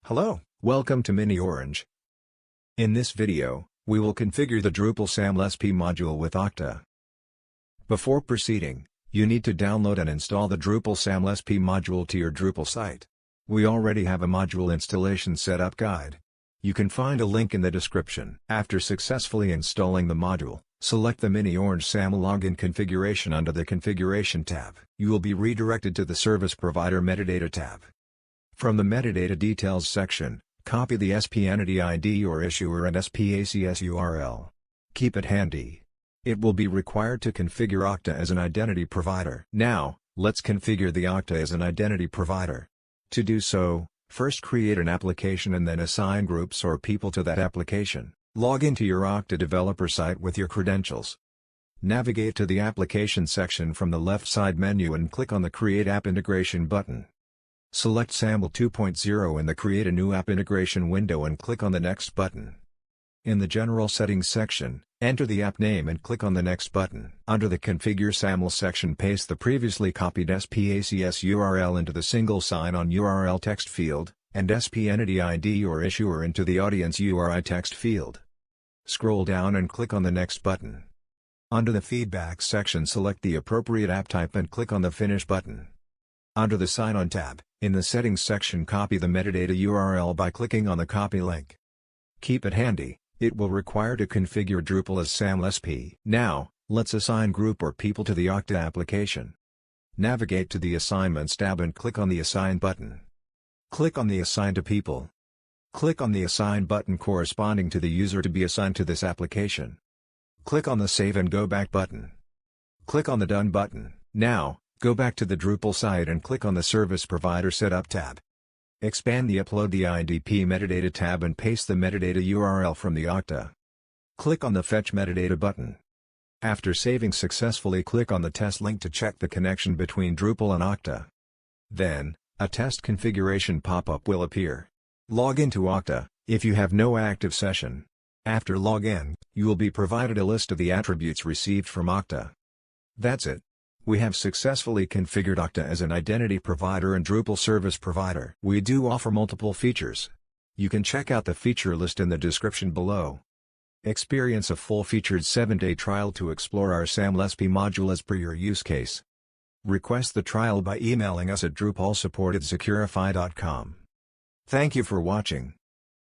Hello, welcome to Mini Orange. In this video, we will configure the Drupal SAML-SP module with Okta. Before proceeding, you need to download and install the Drupal SAML-SP module to your Drupal site. We already have a module installation setup guide. You can find a link in the description. After successfully installing the module, select the Mini Orange SAML login configuration under the Configuration tab. You will be redirected to the Service Provider Metadata tab. From the Metadata Details section, copy the SP Entity ID or Issuer and SPACS URL. Keep it handy. It will be required to configure Okta as an identity provider. Now, let's configure the Okta as an identity provider. To do so, first create an application and then assign groups or people to that application. Log into your Okta developer site with your credentials. Navigate to the Application section from the left side menu and click on the Create App Integration button. Select SAML 2.0 in the Create a New App Integration window and click on the Next button. In the General Settings section, enter the app name and click on the Next button. Under the Configure SAML section, paste the previously copied SPACS URL into the single sign-on URL text field, and SP Entity ID or Issuer into the Audience URI text field. Scroll down and click on the Next button. Under the Feedback section, select the appropriate app type and click on the Finish button. Under the Sign-On tab, in the Settings section, copy the metadata URL by clicking on the Copy link. Keep it handy, it will require to configure Drupal as SAML-SP. Now, let's assign group or people to the Okta application. Navigate to the Assignments tab and click on the Assign button. Click on the Assign to People. Click on the Assign button corresponding to the user to be assigned to this application. Click on the Save and Go Back button. Click on the Done button. Now, go back to the Drupal site and click on the Service Provider Setup tab. Expand the Upload the IDP Metadata tab and paste the metadata URL from the Okta. Click on the Fetch Metadata button. After saving successfully, click on the test link to check the connection between Drupal and Okta. Then, a test configuration pop-up will appear. Log into Okta, if you have no active session. After login, you will be provided a list of the attributes received from Okta. That's it. We have successfully configured Okta as an identity provider and Drupal service provider. We do offer multiple features. You can check out the feature list in the description below. Experience a full-featured 7-day trial to explore our SAML-SP module as per your use case. Request the trial by emailing us at drupalsupport@securify.com. Thank you for watching.